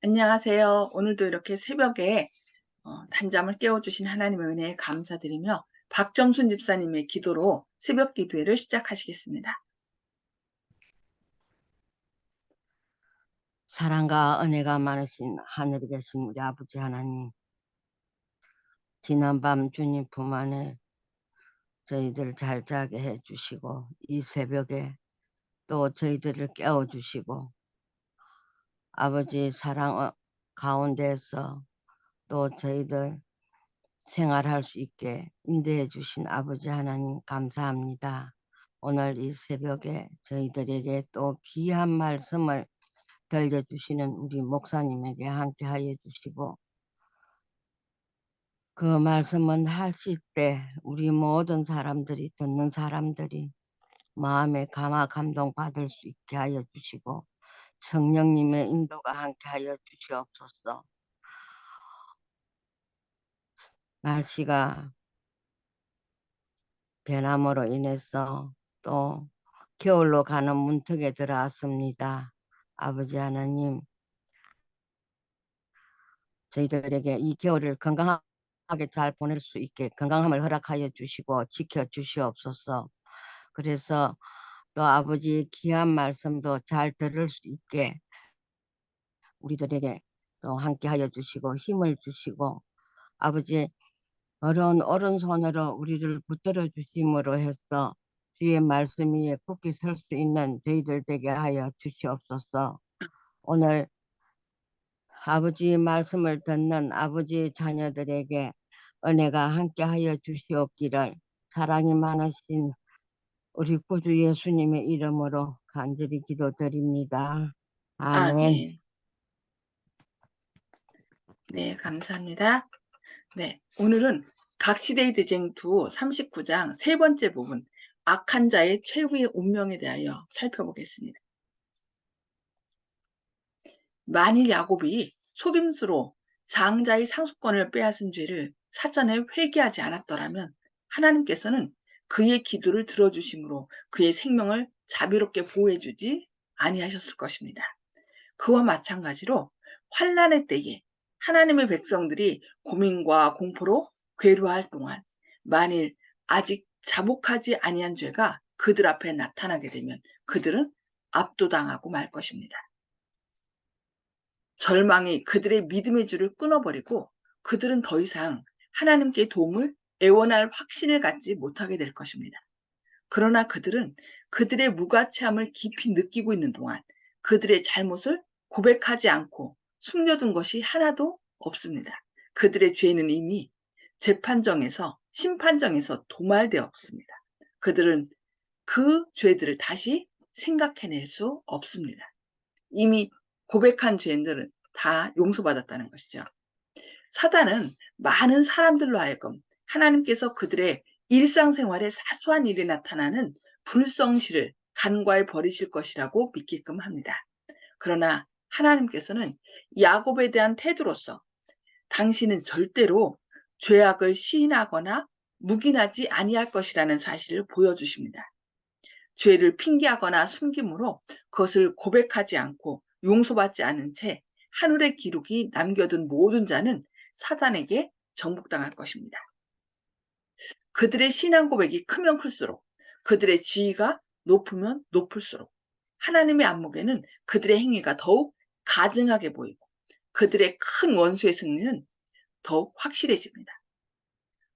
안녕하세요. 오늘도 이렇게 새벽에 단잠을 깨워주신 하나님의 은혜에 감사드리며 박정순 집사님의 기도로 새벽 기도회를 시작하시겠습니다. 사랑과 은혜가 많으신 하늘에 계신 우리 아버지 하나님, 지난밤 주님 품 안에 저희들 잘 자게 해주시고 이 새벽에 또 저희들을 깨워주시고 아버지 사랑 가운데서 또 저희들 생활할 수 있게 인도해 주신 아버지 하나님 감사합니다. 오늘 이 새벽에 저희들에게 또 귀한 말씀을 들려주시는 우리 목사님에게 함께하여 주시고, 그 말씀은 하실 때 우리 모든 사람들이 듣는 사람들이 마음에 감동 받을 수 있게 하여 주시고 성령님의 인도가 함께 하여 주시옵소서. 날씨가 변함으로 인해서 또 겨울로 가는 문턱에 들어왔습니다. 아버지 하나님, 저희들에게 이 겨울을 건강하게 잘 보낼 수 있게 건강함을 허락하여 주시고 지켜 주시옵소서. 그래서 또 아버지의 귀한 말씀도 잘 들을 수 있게 우리들에게 또 함께 하여 주시고 힘을 주시고, 아버지 어려운 오른손으로 우리를 붙들어 주심으로 해서 주의 말씀 위에 굳게 설 수 있는 저희들 되게 하여 주시옵소서. 오늘 아버지의 말씀을 듣는 아버지의 자녀들에게 은혜가 함께 하여 주시옵기를 사랑이 많으신 우리 구주 예수님의 이름으로 간절히 기도드립니다. 아멘. 아멘. 네, 감사합니다. 네, 오늘은 각시대의 대쟁투 39장 세 번째 부분, 악한 자의 최후의 운명에 대하여 살펴보겠습니다. 만일 야곱이 속임수로 장자의 상속권을 빼앗은 죄를 사전에 회개하지 않았더라면 하나님께서는 그의 기도를 들어주심으로 그의 생명을 자비롭게 보호해주지 아니하셨을 것입니다. 그와 마찬가지로 환난의 때에 하나님의 백성들이 고민과 공포로 괴로워할 동안 만일 아직 자복하지 아니한 죄가 그들 앞에 나타나게 되면 그들은 압도당하고 말 것입니다. 절망이 그들의 믿음의 줄을 끊어버리고 그들은 더 이상 하나님께 도움을 애원할 확신을 갖지 못하게 될 것입니다. 그러나 그들은 그들의 무가치함을 깊이 느끼고 있는 동안 그들의 잘못을 고백하지 않고 숨겨둔 것이 하나도 없습니다. 그들의 죄는 이미 재판정에서 심판정에서 도말되었습니다. 그들은 그 죄들을 다시 생각해낼 수 없습니다. 이미 고백한 죄들은 다 용서받았다는 것이죠. 사단은 많은 사람들로 하여금 하나님께서 그들의 일상생활에 사소한 일이 나타나는 불성실을 간과해 버리실 것이라고 믿게끔 합니다. 그러나 하나님께서는 야곱에 대한 태도로서 당신은 절대로 죄악을 시인하거나 묵인하지 아니할 것이라는 사실을 보여주십니다. 죄를 핑계하거나 숨김으로 그것을 고백하지 않고 용서받지 않은 채 하늘의 기록이 남겨둔 모든 자는 사단에게 정복당할 것입니다. 그들의 신앙 고백이 크면 클수록 그들의 지위가 높으면 높을수록 하나님의 안목에는 그들의 행위가 더욱 가증하게 보이고 그들의 큰 원수의 승리는 더욱 확실해집니다.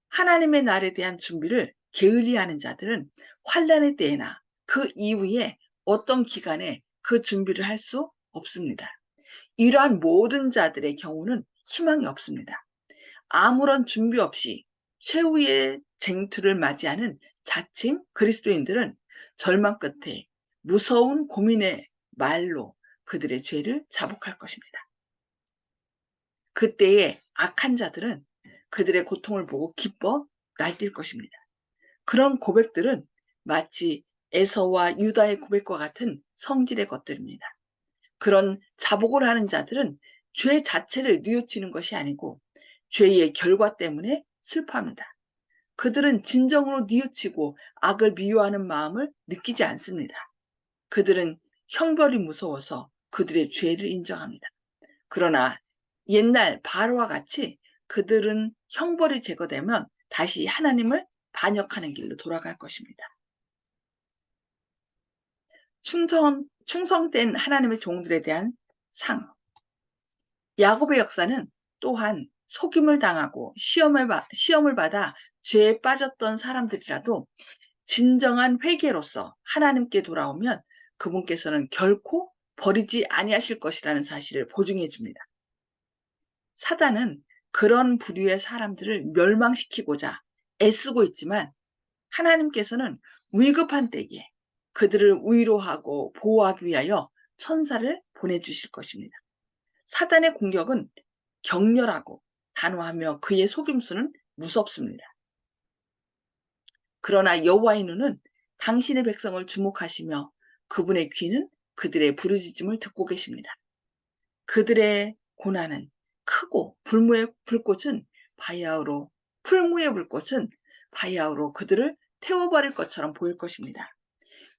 하나님의 날에 대한 준비를 게을리하는 자들은 환란의 때에나 그 이후에 어떤 기간에 그 준비를 할 수 없습니다. 이러한 모든 자들의 경우는 희망이 없습니다. 아무런 준비 없이 최후의 쟁투를 맞이하는 자칭 그리스도인들은 절망 끝에 무서운 고민의 말로 그들의 죄를 자복할 것입니다. 그때의 악한 자들은 그들의 고통을 보고 기뻐 날뛸 것입니다. 그런 고백들은 마치 에서와 유다의 고백과 같은 성질의 것들입니다. 그런 자복을 하는 자들은 죄 자체를 뉘우치는 것이 아니고 죄의 결과 때문에 슬퍼합니다. 그들은 진정으로 뉘우치고 악을 미워하는 마음을 느끼지 않습니다. 그들은 형벌이 무서워서 그들의 죄를 인정합니다. 그러나 옛날 바로와 같이 그들은 형벌이 제거되면 다시 하나님을 반역하는 길로 돌아갈 것입니다. 충성된 하나님의 종들에 대한 상. 야곱의 역사는 또한 속임을 당하고 시험을 받아 죄에 빠졌던 사람들이라도 진정한 회개로서 하나님께 돌아오면 그분께서는 결코 버리지 아니하실 것이라는 사실을 보증해 줍니다. 사단은 그런 부류의 사람들을 멸망시키고자 애쓰고 있지만 하나님께서는 위급한 때에 그들을 위로하고 보호하기 위하여 천사를 보내주실 것입니다. 사단의 공격은 격렬하고 단호하며 그의 속임수는 무섭습니다. 그러나 여호와의 눈은 당신의 백성을 주목하시며 그분의 귀는 그들의 부르짖음을 듣고 계십니다. 그들의 고난은 크고 풀무의 불꽃은 바야흐로 그들을 태워버릴 것처럼 보일 것입니다.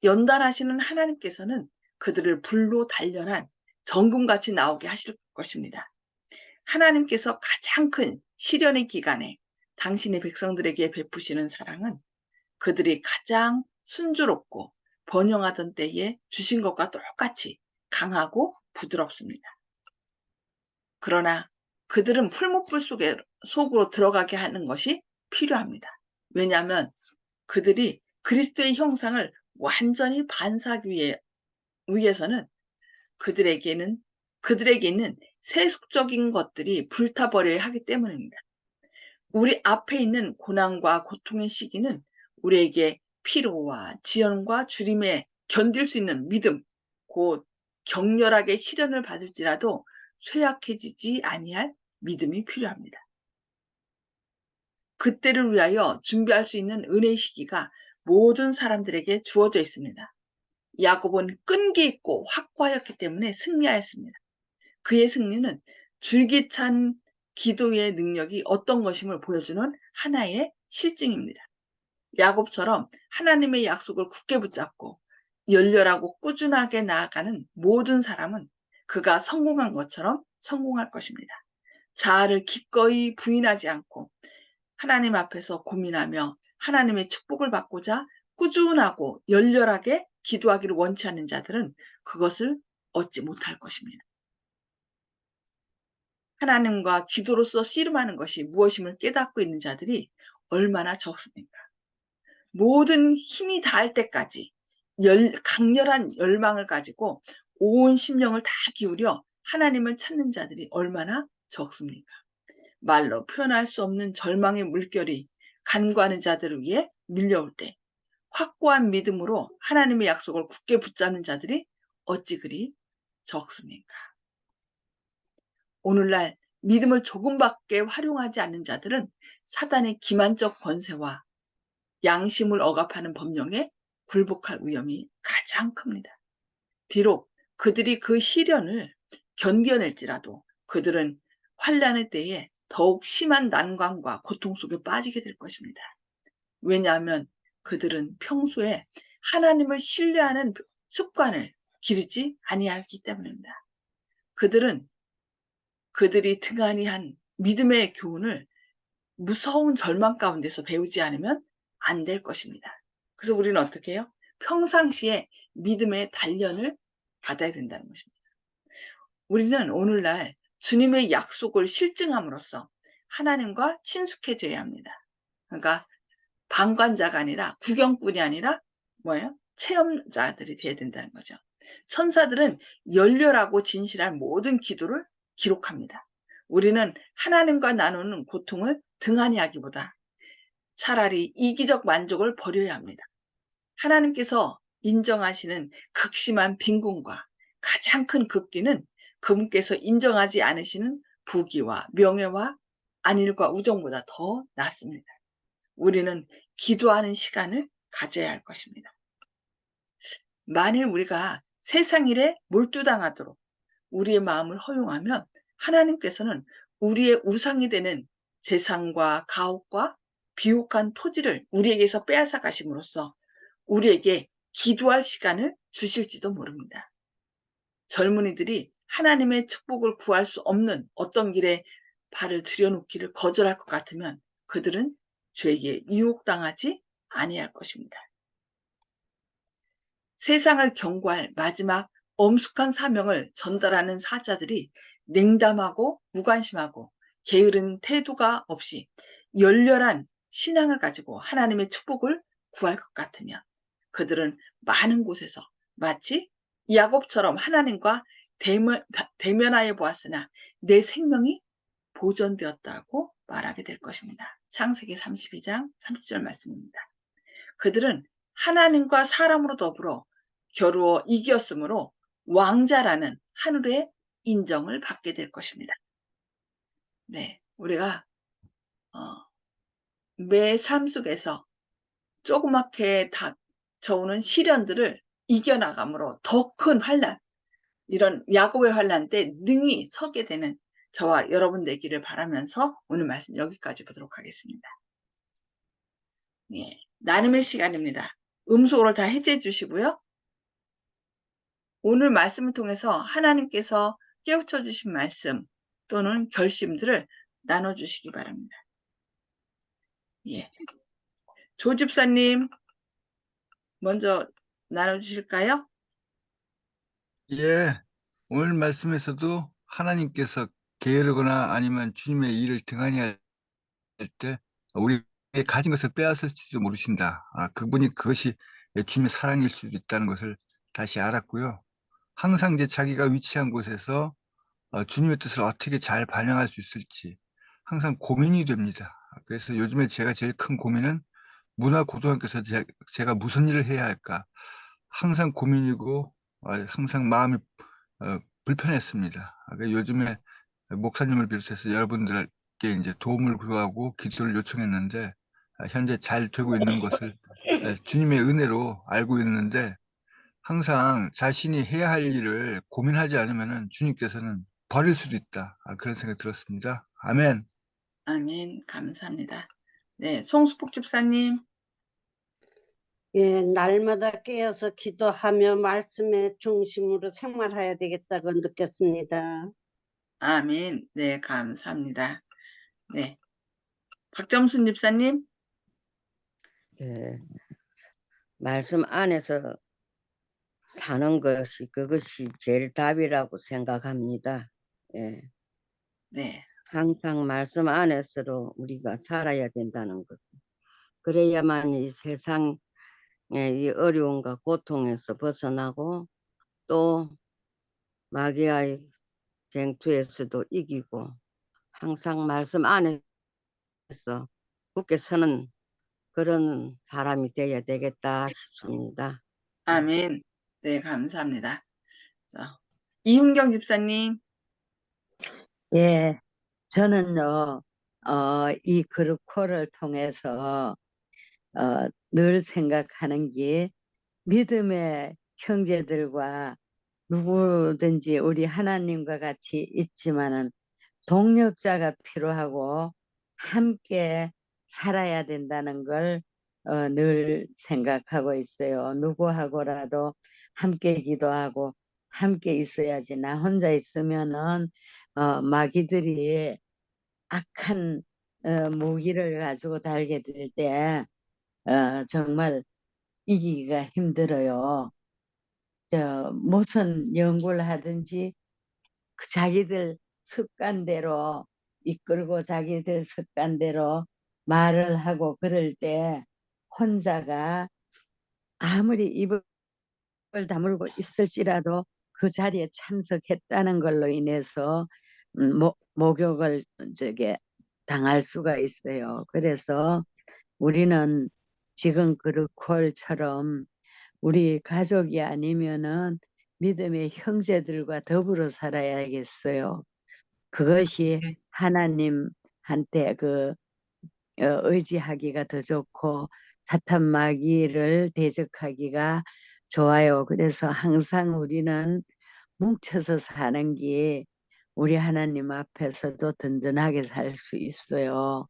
연단하시는 하나님께서는 그들을 불로 단련한 정금같이 나오게 하실 것입니다. 하나님께서 가장 큰 시련의 기간에 당신의 백성들에게 베푸시는 사랑은 그들이 가장 순조롭고 번영하던 때에 주신 것과 똑같이 강하고 부드럽습니다. 그러나 그들은 풀무불 속으로 들어가게 하는 것이 필요합니다. 왜냐하면 그들이 그리스도의 형상을 완전히 반사하기 위해서는 그들에게 있는 세속적인 것들이 불타버려야 하기 때문입니다. 우리 앞에 있는 고난과 고통의 시기는 우리에게 피로와 지연과 주림에 견딜 수 있는 믿음, 곧 격렬하게 시련을 받을지라도 쇠약해지지 아니할 믿음이 필요합니다. 그때를 위하여 준비할 수 있는 은혜의 시기가 모든 사람들에게 주어져 있습니다. 야곱은 끈기 있고 확고하였기 때문에 승리하였습니다. 그의 승리는 줄기찬 기도의 능력이 어떤 것임을 보여주는 하나의 실증입니다. 야곱처럼 하나님의 약속을 굳게 붙잡고 열렬하고 꾸준하게 나아가는 모든 사람은 그가 성공한 것처럼 성공할 것입니다. 자아를 기꺼이 부인하지 않고 하나님 앞에서 고민하며 하나님의 축복을 받고자 꾸준하고 열렬하게 기도하기를 원치 않는 자들은 그것을 얻지 못할 것입니다. 하나님과 기도로서 씨름하는 것이 무엇임을 깨닫고 있는 자들이 얼마나 적습니까? 모든 힘이 다할 때까지 강렬한 열망을 가지고 온 심령을 다 기울여 하나님을 찾는 자들이 얼마나 적습니까? 말로 표현할 수 없는 절망의 물결이 간구하는 자들을 위해 밀려올 때 확고한 믿음으로 하나님의 약속을 굳게 붙잡는 자들이 어찌 그리 적습니까? 오늘날 믿음을 조금밖에 활용하지 않는 자들은 사단의 기만적 권세와 양심을 억압하는 법령에 굴복할 위험이 가장 큽니다. 비록 그들이 그 시련을 견뎌낼지라도 그들은 환난의 때에 더욱 심한 난관과 고통 속에 빠지게 될 것입니다. 왜냐하면 그들은 평소에 하나님을 신뢰하는 습관을 기르지 아니하기 때문입니다. 그들이 등한히 한 믿음의 교훈을 무서운 절망 가운데서 배우지 않으면 안 될 것입니다. 그래서 우리는 어떻게 해요? 평상시에 믿음의 단련을 받아야 된다는 것입니다. 우리는 오늘날 주님의 약속을 실증함으로써 하나님과 친숙해져야 합니다. 그러니까 방관자가 아니라 구경꾼이 아니라 뭐예요? 체험자들이 돼야 된다는 거죠. 천사들은 열렬하고 진실한 모든 기도를 기록합니다. 우리는 하나님과 나누는 고통을 등한히 하기보다 차라리 이기적 만족을 버려야 합니다. 하나님께서 인정하시는 극심한 빈곤과 가장 큰 급기는 그분께서 인정하지 않으시는 부귀와 명예와 안일과 우정보다 더 낫습니다. 우리는 기도하는 시간을 가져야 할 것입니다. 만일 우리가 세상 일에 몰두당하도록 우리의 마음을 허용하면 하나님께서는 우리의 우상이 되는 재산과 가옥과 비옥한 토지를 우리에게서 빼앗아 가심으로써 우리에게 기도할 시간을 주실지도 모릅니다. 젊은이들이 하나님의 축복을 구할 수 없는 어떤 길에 발을 들여놓기를 거절할 것 같으면 그들은 죄에게 유혹당하지 아니할 것입니다. 세상을 경고할 마지막 엄숙한 사명을 전달하는 사자들이 냉담하고 무관심하고 게으른 태도가 없이 열렬한 신앙을 가지고 하나님의 축복을 구할 것 같으면 그들은 많은 곳에서 마치 야곱처럼 하나님과 대면하여 보았으나 내 생명이 보존되었다고 말하게 될 것입니다. 창세기 32장 30절 말씀입니다. 그들은 하나님과 사람으로 더불어 겨루어 이겼으므로 왕자라는 하늘의 인정을 받게 될 것입니다. 네, 우리가 매 삶 속에서 조그맣게 닥쳐오는 시련들을 이겨나감으로 더 큰 환난, 이런 야곱의 환난 때 능히 서게 되는 저와 여러분 되기를 바라면서 오늘 말씀 여기까지 보도록 하겠습니다. 예, 나눔의 시간입니다. 음소거를 다 해제해 주시고요. 오늘 말씀을 통해서 하나님께서 깨우쳐 주신 말씀 또는 결심들을 나눠주시기 바랍니다. 예, 조 집사님 먼저 나눠주실까요? 예, 오늘 말씀에서도 하나님께서 게으르거나 아니면 주님의 일을 등한히 할 때 우리의 가진 것을 빼앗을지도 모르신다. 그분이 그것이 주님의 사랑일 수도 있다는 것을 다시 알았고요. 항상 이제 자기가 위치한 곳에서 주님의 뜻을 어떻게 잘 반영할 수 있을지 항상 고민이 됩니다. 그래서 요즘에 제가 제일 큰 고민은 문화고등학교에서 제가 무슨 일을 해야 할까 항상 고민이고 항상 마음이 불편했습니다. 요즘에 목사님을 비롯해서 여러분들께 이제 도움을 구하고 기도를 요청했는데 현재 잘 되고 있는 것을 주님의 은혜로 알고 있는데 항상 자신이 해야 할 일을 고민하지 않으면 주님께서는 버릴 수도 있다. 그런 생각이 들었습니다. 아멘. 아멘. 감사합니다. 네, 송수복 집사님. 예, 날마다 깨어서 기도하며 말씀의 중심으로 생활해야 되겠다고 느꼈습니다. 아멘. 네, 감사합니다. 네, 박정순 집사님. 예, 말씀 안에서 사는 것이 그것이 제일 답이라고 생각합니다. 예, 네, 항상 말씀 안에서로 우리가 살아야 된다는 것. 그래야만 이 세상의 이 어려움과 고통에서 벗어나고 또 마귀의 쟁투에서도 이기고 항상 말씀 안에서 굳게 서는 그런 사람이 되어야 되겠다 싶습니다. 아멘. 네, 감사합니다. 자, 이훈경 집사님. 예, 저는요, 이 그룹코를 통해서 늘 생각하는 게 믿음의 형제들과 누구든지 우리 하나님과 같이 있지만은 동력자가 필요하고 함께 살아야 된다는 걸 늘 생각하고 있어요. 누구하고라도 함께 기도하고 함께 있어야지. 나 혼자 있으면은 마귀들이 악한 무기를 가지고 달게 될 때 정말 이기기가 힘들어요. 무슨 연구를 하든지 그 자기들 습관대로 이끌고 자기들 습관대로 말을 하고 그럴 때 혼자가 아무리 입을 다물고 있을지라도 그 자리에 참석했다는 걸로 인해서 목욕을 당할 수가 있어요. 그래서 우리는 지금 그룹콜처럼 우리 가족이 아니면은 믿음의 형제들과 더불어 살아야겠어요. 그것이 하나님한테 의지하기가 더 좋고 사탄 마귀를 대적하기가 좋아요. 그래서 항상 우리는 뭉쳐서 사는 게 우리 하나님 앞에서도 든든하게 살 수 있어요.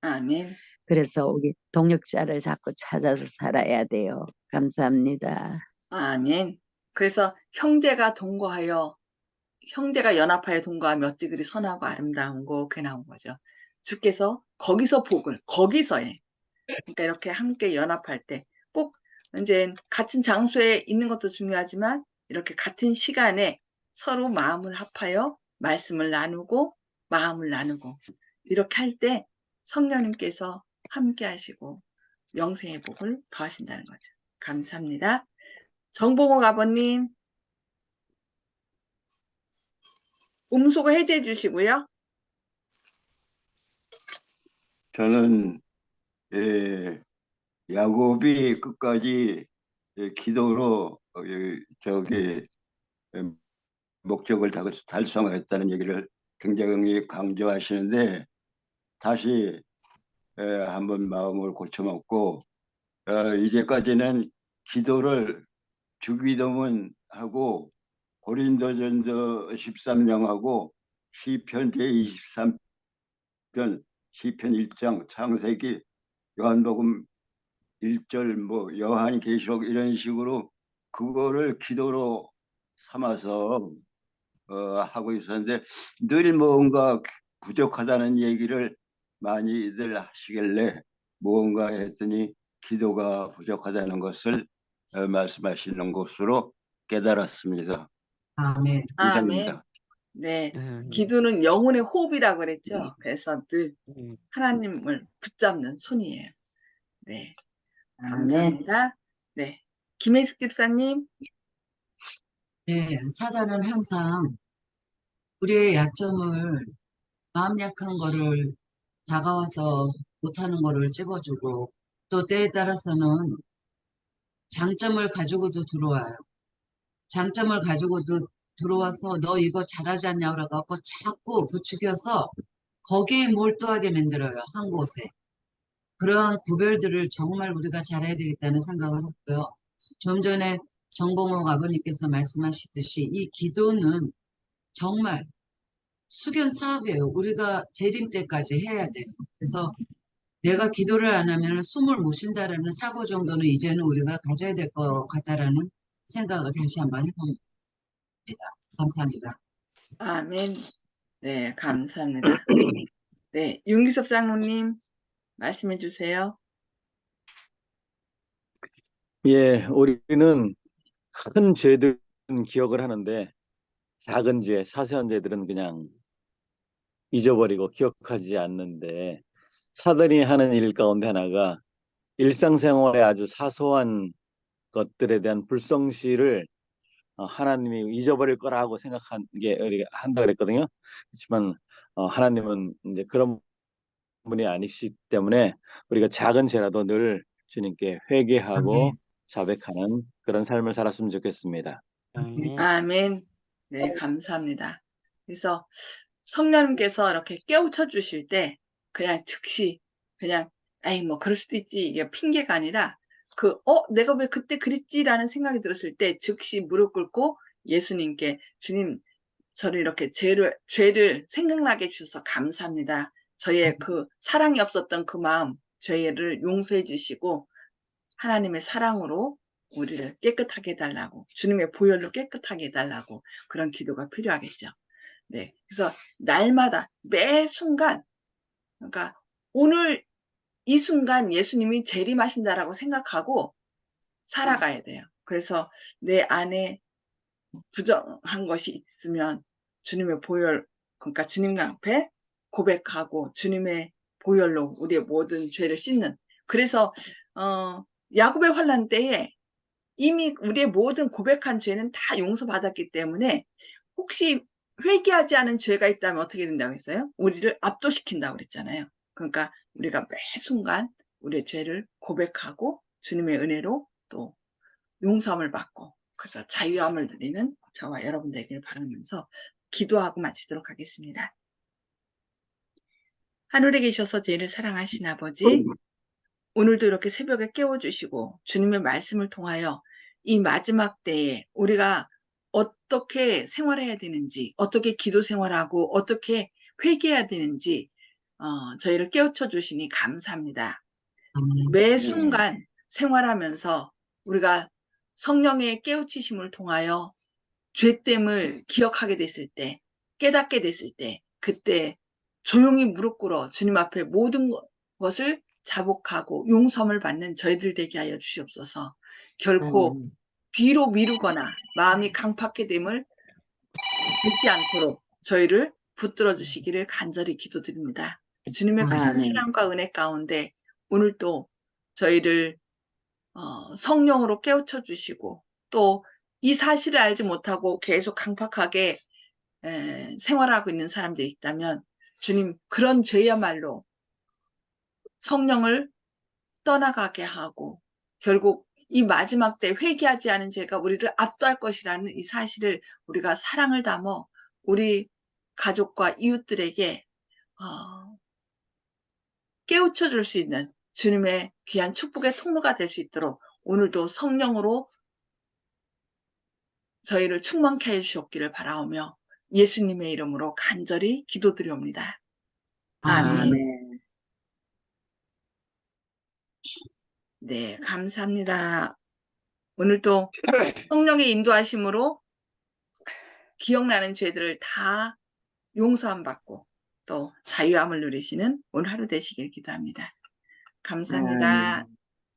아멘. 그래서 우리 동력자를 자꾸 찾아서 살아야 돼요. 감사합니다. 아멘. 그래서 형제가 동거하여 형제가 연합하여 동거하며 어찌 그리 선하고 아름다운고 그게 나온 거죠. 주께서 거기서 복을 거기서에 그러니까 이렇게 함께 연합할 때 꼭 이제 같은 장소에 있는 것도 중요하지만 이렇게 같은 시간에 서로 마음을 합하여 말씀을 나누고 마음을 나누고 이렇게 할 때 성령님께서 함께 하시고 영생의 복을 더하신다는 거죠. 감사합니다. 정봉옥 아버님 음소거 해제해 주시고요. 저는 야곱이 끝까지 기도로 저기 목적을 달성했다는 얘기를 굉장히 강조하시는데 다시 한번 마음을 고쳐먹고 이제까지는 기도를 주기도문 하고 고린도전서 13장하고 시편 제23편 시편 1장 창세기 요한복음 1절 뭐 요한계시록 이런 식으로 그거를 기도로 삼아서 하고 있었는데 늘 뭔가 부족하다는 얘기를 많이들 하시길래 무언가 했더니 기도가 부족하다는 것을 말씀하시는 것으로 깨달았습니다. 아멘. 아멘. 감사합니다. 네. 기도는 영혼의 호흡이라고 그랬죠. 그래서 늘 음. 하나님을 붙잡는 손이에요. 네. 아멘. 감사합니다. 네. 김혜숙 집사님. 네, 사단은 항상 우리의 약점을 마음 약한 거를 다가와서 못하는 거를 찝어주고 또 때에 따라서는 장점을 가지고도 들어와요. 장점을 가지고도 들어와서 너 이거 잘하지 않냐고 그래갖고 자꾸 부추겨서 거기에 몰두하게 만들어요. 한 곳에. 그러한 구별들을 정말 우리가 잘해야 되겠다는 생각을 했고요. 좀 전에 정봉옥 아버님께서 말씀하시듯이 이 기도는 정말 숙연 사업이에요. 우리가 재림 때까지 해야 돼요. 그래서 내가 기도를 안 하면 숨을 못 쉰다라는 사고 정도는 이제는 우리가 가져야 될 것 같다라는 생각을 다시 한번 해봅니다. 감사합니다. 아멘. 네. 감사합니다. 네. 윤기섭 장로님 말씀해 주세요. 예, 우리는 큰 죄들은 기억을 하는데 작은 죄, 사소한 죄들은 그냥 잊어버리고 기억하지 않는데 사단이 하는 일 가운데 하나가 일상생활의 아주 사소한 것들에 대한 불성실을 하나님이 잊어버릴 거라고 생각한 게 우리가 한다 그랬거든요. 그렇지만 하나님은 이제 그런 분이 아니시기 때문에 우리가 작은 죄라도 늘 주님께 회개하고 아멘. 자백하는 그런 삶을 살았으면 좋겠습니다. 아멘. 아멘. 네. 감사합니다. 그래서 성령님께서 이렇게 깨우쳐 주실 때 그냥 즉시 그냥 에이 뭐 그럴 수도 있지 이게 핑계가 아니라 내가 왜 그때 그랬지라는 생각이 들었을 때 즉시 무릎 꿇고 예수님께 주님 저를 이렇게 죄를 생각나게 해 주셔서 감사합니다. 저의 그 사랑이 없었던 그 마음 죄를 용서해 주시고 하나님의 사랑으로 우리를 깨끗하게 해달라고 주님의 보혈로 깨끗하게 해달라고 그런 기도가 필요하겠죠. 네. 그래서 날마다 매 순간 그러니까 오늘 이 순간 예수님이 재림하신다라고 생각하고 살아가야 돼요. 그래서 내 안에 부정한 것이 있으면 주님의 보혈 그러니까 주님 앞에 고백하고 주님의 보혈로 우리의 모든 죄를 씻는 그래서 야곱의 환난 때에 이미 우리의 모든 고백한 죄는 다 용서받았기 때문에 혹시 회개하지 않은 죄가 있다면 어떻게 된다고 했어요? 우리를 압도시킨다고 그랬잖아요. 그러니까 우리가 매 순간 우리의 죄를 고백하고 주님의 은혜로 또 용서함을 받고 그래서 자유함을 누리는 저와 여러분들에게 바라면서 기도하고 마치도록 하겠습니다. 하늘에 계셔서 죄를 사랑하신 아버지 오늘도 이렇게 새벽에 깨워주시고 주님의 말씀을 통하여 이 마지막 때에 우리가 어떻게 생활해야 되는지 어떻게 기도 생활하고 어떻게 회개해야 되는지 저희를 깨우쳐 주시니 감사합니다. 아멘. 매 순간 생활하면서 우리가 성령의 깨우치심을 통하여 죄됨을 기억하게 됐을 때, 깨닫게 됐을 때, 그때 조용히 무릎 꿇어 주님 앞에 모든 것을 자복하고 용서함을 받는 저희들 되게 하여 주시옵소서. 결코 뒤로 미루거나 마음이 강팍해 됨을 잊지 않도록 저희를 붙들어 주시기를 간절히 기도드립니다. 주님의 크신 아멘. 사랑과 은혜 가운데 오늘도 저희를 성령으로 깨우쳐 주시고 또 이 사실을 알지 못하고 계속 강팍하게 생활하고 있는 사람들이 있다면 주님 그런 죄야말로 성령을 떠나가게 하고 결국 이 마지막 때 회개하지 않은 죄가 우리를 압도할 것이라는 이 사실을 우리가 사랑을 담아 우리 가족과 이웃들에게 깨우쳐 줄 수 있는 주님의 귀한 축복의 통로가 될 수 있도록 오늘도 성령으로 저희를 충만케 해주셨기를 바라오며 예수님의 이름으로 간절히 기도드리옵니다. 아멘. 아멘. 네, 감사합니다. 오늘도 성령의 인도하심으로 기억나는 죄들을 다 용서함 받고 또 자유함을 누리시는 오늘 하루 되시길 기도합니다. 감사합니다. 아멘.